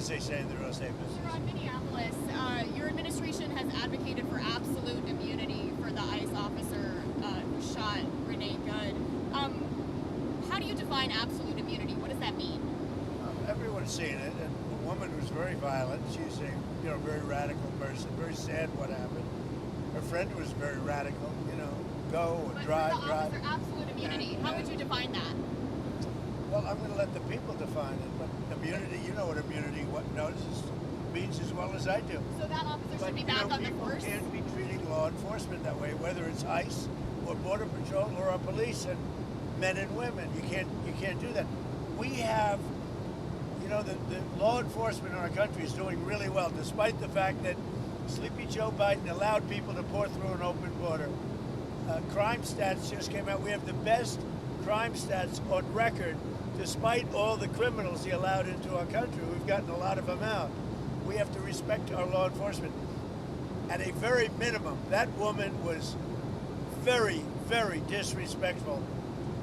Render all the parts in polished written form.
as they say in the real estate business. You're on Minneapolis. Your administration has advocated for absolute immunity for the ICE officer who shot Renee Good. How do you define absolute immunity? What does that mean? Everyone's seen it, and the woman was very violent. She's a very radical person. Very sad what happened. Her friend was very radical. Go or drive. For the officer, absolute immunity. How would you define that? Well, I'm going to let the people define it. But immunity, you know what immunity means as well as I do. So that officer should be back on the force? People can't be treating law enforcement that way, whether it's ICE or Border Patrol or our police and men and women. You can't do that. We have, the law enforcement in our country is doing really well, despite the fact that Sleepy Joe Biden allowed people to pour through an open border. Crime stats just came out. We have the best crime stats on record, despite all the criminals he allowed into our country. We've gotten a lot of them out. We have to respect our law enforcement. At a very minimum, that woman was very, very disrespectful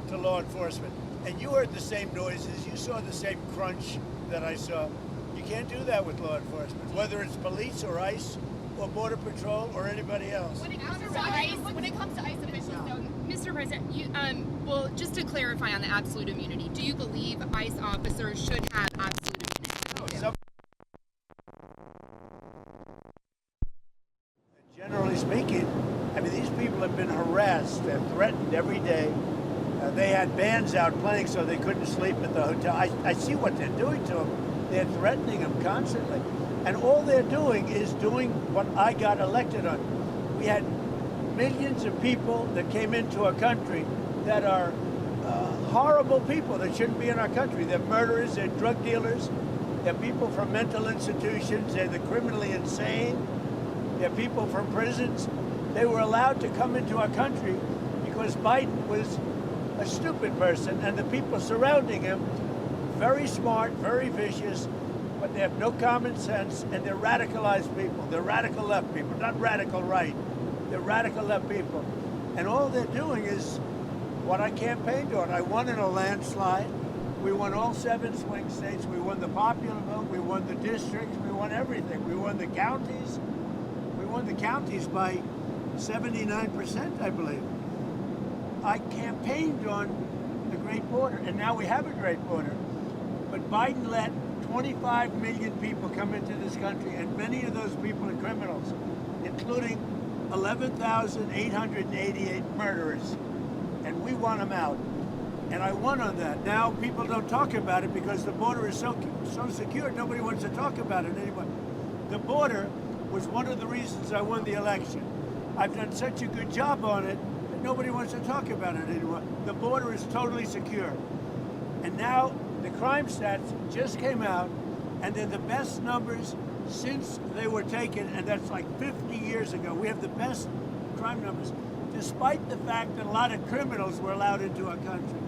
to law enforcement. And you heard the same noises. You saw the same crunch that I saw. You can't do that with law enforcement, whether it's police or ICE or Border Patrol or anybody else. When it comes to ICE officials, though, Mr. President, well, just to clarify on the absolute immunity, do you believe ICE officers should have absolute immunity? Generally speaking, these people have been harassed and threatened every day. They had bands out playing so they couldn't sleep at the hotel. I see what they're doing to them. They're threatening them constantly. And all they're doing is doing what I got elected on. We had millions of people that came into our country that are horrible people that shouldn't be in our country. They're murderers, they're drug dealers, they're people from mental institutions, they're the criminally insane, they're people from prisons. They were allowed to come into our country because Biden was a stupid person, and the people surrounding him, very smart, very vicious, but they have no common sense, and they're radicalized people. They're radical left people, not radical right. They're radical left people. And all they're doing is what I campaigned on. I won in a landslide. We won all 7 swing states. We won the popular vote. We won the districts. We won everything. We won the counties. We won the counties by 79%, I believe. I campaigned on the great border, and now we have a great border. But Biden let 25 million people come into this country, and many of those people are criminals, including 11,888 murderers, and we want them out. And I won on that. Now people don't talk about it because the border is so secure. Nobody wants to talk about it anymore. The border was one of the reasons I won the election. I've done such a good job on it that nobody wants to talk about it anymore. The border is totally secure. And now the crime stats just came out, and they're the best numbers since they were taken, and that's like 50 years ago. We have the best crime numbers, despite the fact that a lot of criminals were allowed into our country.